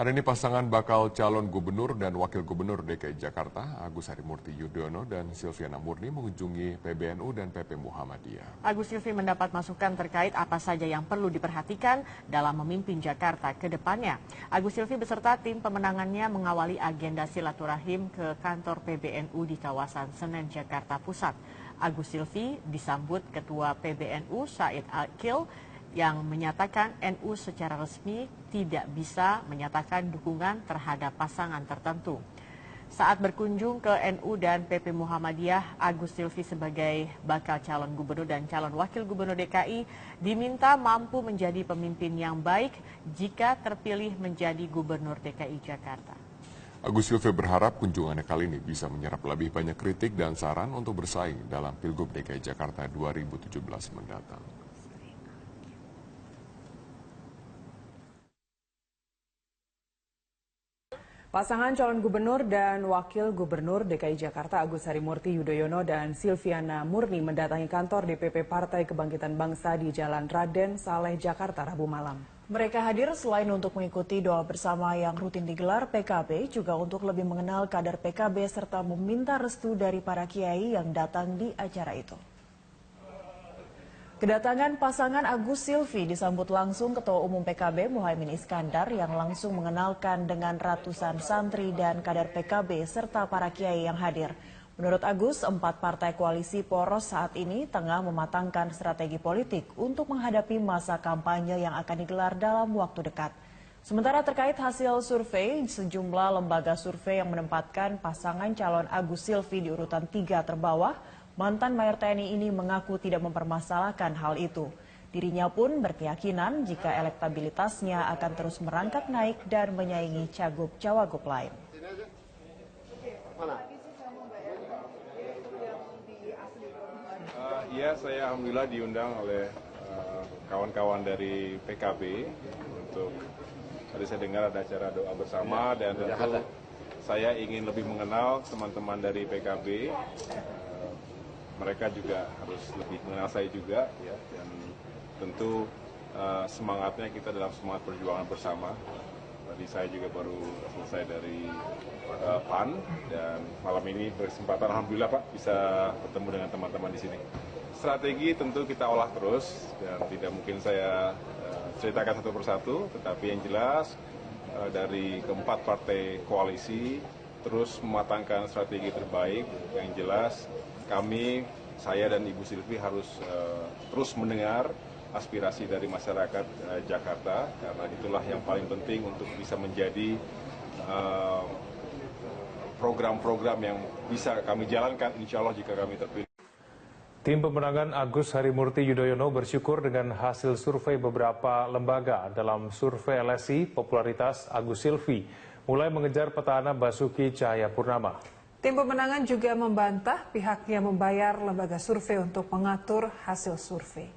Hari ini pasangan bakal calon gubernur dan wakil gubernur DKI Jakarta, Agus Harimurti Yudhoyono dan Silviana Murni mengunjungi PBNU dan PP Muhammadiyah. Agus Silvi mendapat masukan terkait apa saja yang perlu diperhatikan dalam memimpin Jakarta ke depannya. Agus Silvi beserta tim pemenangannya mengawali agenda silaturahim ke kantor PBNU di kawasan Senen, Jakarta Pusat. Agus Silvi disambut Ketua PBNU Said Akil yang menyatakan NU secara resmi tidak bisa menyatakan dukungan terhadap pasangan tertentu. Saat berkunjung ke NU dan PP Muhammadiyah, Agus Silvi sebagai bakal calon gubernur dan calon wakil gubernur DKI diminta mampu menjadi pemimpin yang baik jika terpilih menjadi gubernur DKI Jakarta. Agus Silvi berharap kunjungannya kali ini bisa menyerap lebih banyak kritik dan saran untuk bersaing dalam Pilgub DKI Jakarta 2017 mendatang. Pasangan calon gubernur dan wakil gubernur DKI Jakarta Agus Harimurti Yudhoyono dan Silviana Murni mendatangi kantor DPP Partai Kebangkitan Bangsa di Jalan Raden Saleh, Jakarta, Rabu malam. Mereka hadir selain untuk mengikuti doa bersama yang rutin digelar PKB, juga untuk lebih mengenal kader PKB serta meminta restu dari para kiai yang datang di acara itu. Kedatangan pasangan Agus Silvi disambut langsung Ketua Umum PKB Muhaimin Iskandar yang langsung mengenalkan dengan ratusan santri dan kader PKB serta para kiai yang hadir. Menurut Agus, 4 partai koalisi poros saat ini tengah mematangkan strategi politik untuk menghadapi masa kampanye yang akan digelar dalam waktu dekat. Sementara terkait hasil survei, sejumlah lembaga survei yang menempatkan pasangan calon Agus Silvi di urutan 3 terbawah, mantan Mayor TNI ini mengaku tidak mempermasalahkan hal itu. Dirinya pun berkeyakinan jika elektabilitasnya akan terus merangkak naik dan menyaingi cagup-cawagup lain. Iya, saya alhamdulillah diundang oleh kawan-kawan dari PKB untuk tadi saya dengar ada acara doa bersama dan tentu saya ingin lebih mengenal teman-teman dari PKB. Mereka juga harus lebih mengenal saya juga, ya, dan tentu semangatnya kita dalam semangat perjuangan bersama. Tadi saya juga baru selesai dari PAN dan malam ini berkesempatan alhamdulillah Pak bisa bertemu dengan teman-teman di sini. Strategi tentu kita olah terus dan tidak mungkin saya ceritakan satu persatu, tetapi yang jelas dari keempat partai koalisi terus mematangkan strategi terbaik. Yang jelas kami, saya dan Ibu Silvi harus terus mendengar aspirasi dari masyarakat Jakarta, karena itulah yang paling penting untuk bisa menjadi program-program yang bisa kami jalankan, insya Allah jika kami terpilih. Tim pemenangan Agus Harimurti Yudhoyono bersyukur dengan hasil survei beberapa lembaga dalam survei LSI popularitas Agus Silvi mulai mengejar petahana Basuki Cahayapurnama. Tim pemenangan juga membantah pihaknya membayar lembaga survei untuk mengatur hasil survei.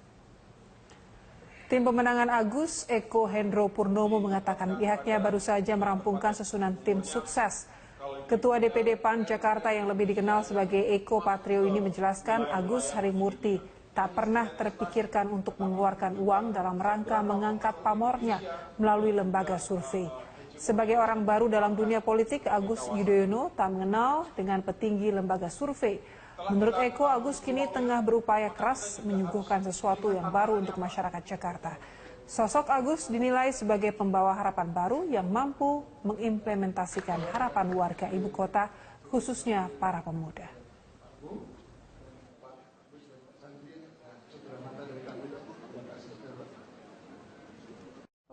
Tim pemenangan Agus, Eko Hendro Purnomo, mengatakan pihaknya baru saja merampungkan susunan tim sukses. Ketua DPD PAN Jakarta yang lebih dikenal sebagai Eko Patrio ini menjelaskan Agus Harimurti tak pernah terpikirkan untuk mengeluarkan uang dalam rangka mengangkat pamornya melalui lembaga survei. Sebagai orang baru dalam dunia politik, Agus Yudhoyono tak mengenal dengan petinggi lembaga survei. Menurut Eko, Agus kini tengah berupaya keras menyuguhkan sesuatu yang baru untuk masyarakat Jakarta. Sosok Agus dinilai sebagai pembawa harapan baru yang mampu mengimplementasikan harapan warga ibu kota, khususnya para pemuda.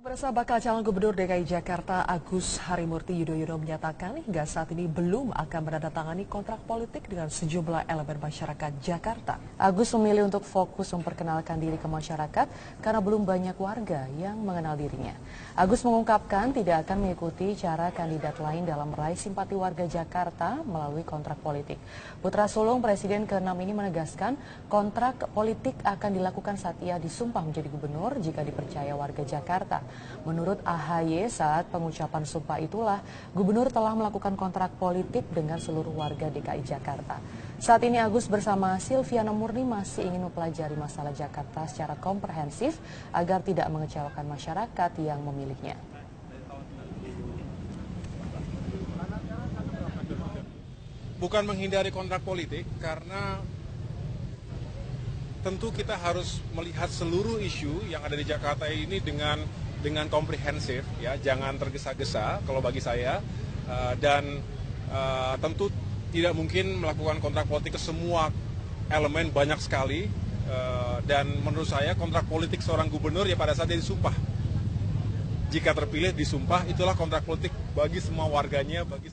Pemirsa, bakal calon gubernur DKI Jakarta Agus Harimurti Yudhoyono menyatakan hingga saat ini belum akan menandatangani kontrak politik dengan sejumlah elemen masyarakat Jakarta. Agus memilih untuk fokus memperkenalkan diri ke masyarakat karena belum banyak warga yang mengenal dirinya. Agus mengungkapkan tidak akan mengikuti cara kandidat lain dalam meraih simpati warga Jakarta melalui kontrak politik. Putra sulung Presiden ke-6 ini menegaskan kontrak politik akan dilakukan saat ia disumpah menjadi gubernur jika dipercaya warga Jakarta. Menurut AHY, saat pengucapan sumpah itulah gubernur telah melakukan kontrak politik dengan seluruh warga DKI Jakarta. Saat ini Agus bersama Silviana Murni masih ingin mempelajari masalah Jakarta secara komprehensif agar tidak mengecewakan masyarakat yang memilihnya. bukan menghindari kontrak politik, karena tentu kita harus melihat seluruh isu yang ada di Jakarta ini dengan komprehensif, ya, jangan tergesa-gesa kalau bagi saya, dan tentu tidak mungkin melakukan kontrak politik ke semua elemen, banyak sekali, dan menurut saya kontrak politik seorang gubernur ya pada saat dia disumpah. Jika terpilih disumpah, itulah kontrak politik bagi semua warganya, bagi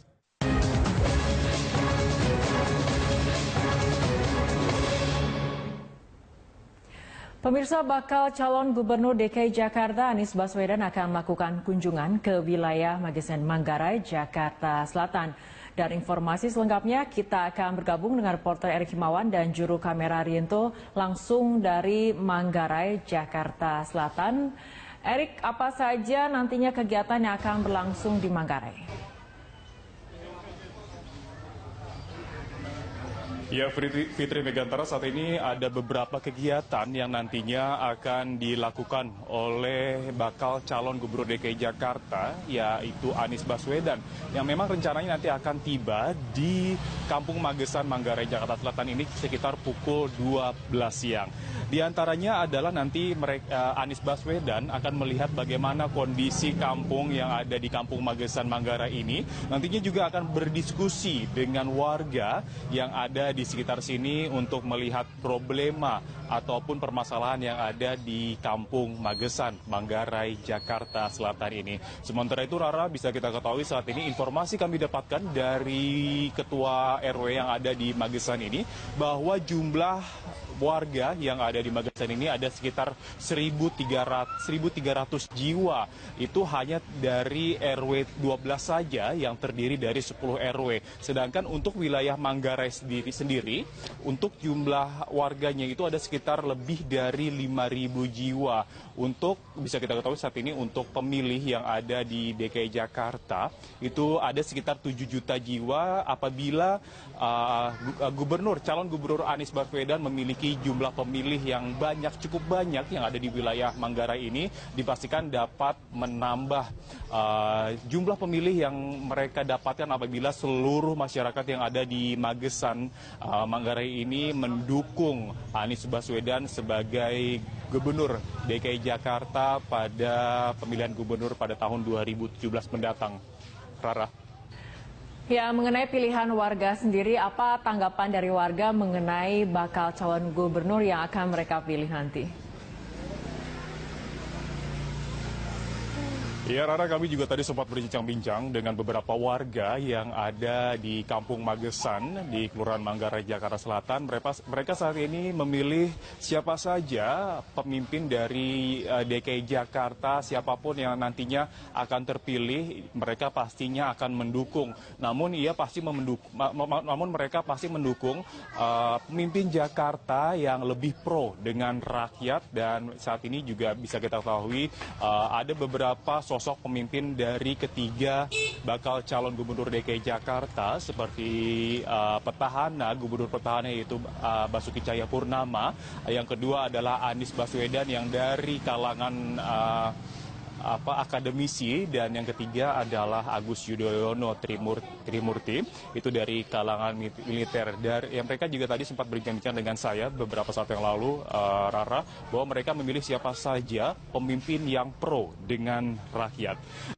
Pemirsa, bakal calon Gubernur DKI Jakarta Anies Baswedan akan melakukan kunjungan ke wilayah Magesen Manggarai, Jakarta Selatan. Dan informasi selengkapnya kita akan bergabung dengan reporter Erik Himawan dan juru kamera Riento langsung dari Manggarai, Jakarta Selatan. Erik, apa saja nantinya kegiatan yang akan berlangsung di Manggarai? Ya, Fitri Megantara, saat ini ada beberapa kegiatan yang nantinya akan dilakukan oleh bakal calon Gubernur DKI Jakarta, yaitu Anies Baswedan, yang memang rencananya nanti akan tiba di Kampung Magesan, Manggarai, Jakarta Selatan ini sekitar pukul 12 siang. Di antaranya adalah nanti Anies Baswedan akan melihat bagaimana kondisi kampung yang ada di Kampung Magesan, Manggarai ini. Nantinya juga akan berdiskusi dengan warga yang ada di sekitar sini untuk melihat problema ataupun permasalahan yang ada di Kampung Magesan, Manggarai, Jakarta Selatan ini. Sementara itu, Rara, bisa kita ketahui saat ini informasi kami dapatkan dari Ketua RW yang ada di Magesan ini bahwa jumlah warga yang ada di Magesan ini ada sekitar 1.300 jiwa. Itu hanya dari RW 12 saja yang terdiri dari 10 RW. Sedangkan untuk wilayah Manggarai sendiri untuk jumlah warganya itu ada sekitar lebih dari 5.000 jiwa. Untuk bisa kita ketahui saat ini untuk pemilih yang ada di DKI Jakarta itu ada sekitar 7 juta jiwa apabila calon gubernur Anies Baswedan memiliki jumlah pemilih yang cukup banyak yang ada di wilayah Manggarai ini, dipastikan dapat menambah jumlah pemilih yang mereka dapatkan apabila seluruh masyarakat yang ada di Magesan, Manggarai ini mendukung Anies Baswedan sebagai Gubernur DKI Jakarta pada pemilihan gubernur pada tahun 2017 mendatang. Rara. Ya, mengenai pilihan warga sendiri, apa tanggapan dari warga mengenai bakal calon gubernur yang akan mereka pilih nanti? Ya, Rara, kami juga tadi sempat berbincang-bincang dengan beberapa warga yang ada di Kampung Magesan di Kelurahan Manggarai, Jakarta Selatan. Mereka saat ini memilih siapa saja pemimpin dari DKI Jakarta, siapapun yang nantinya akan terpilih, mereka pastinya akan mendukung. Namun mereka pasti mendukung pemimpin Jakarta yang lebih pro dengan rakyat, dan saat ini juga bisa kita ketahui ada beberapa sosok pemimpin dari ketiga bakal calon gubernur DKI Jakarta seperti gubernur petahana yaitu Basuki Cahayapurnama, yang kedua adalah Anies Baswedan yang dari kalangan akademisi, dan yang ketiga adalah Agus Yudhoyono Trimurti, itu dari kalangan militer. Yang mereka juga tadi sempat berbincang dengan saya beberapa saat yang lalu, Rara, bahwa mereka memilih siapa saja pemimpin yang pro dengan rakyat.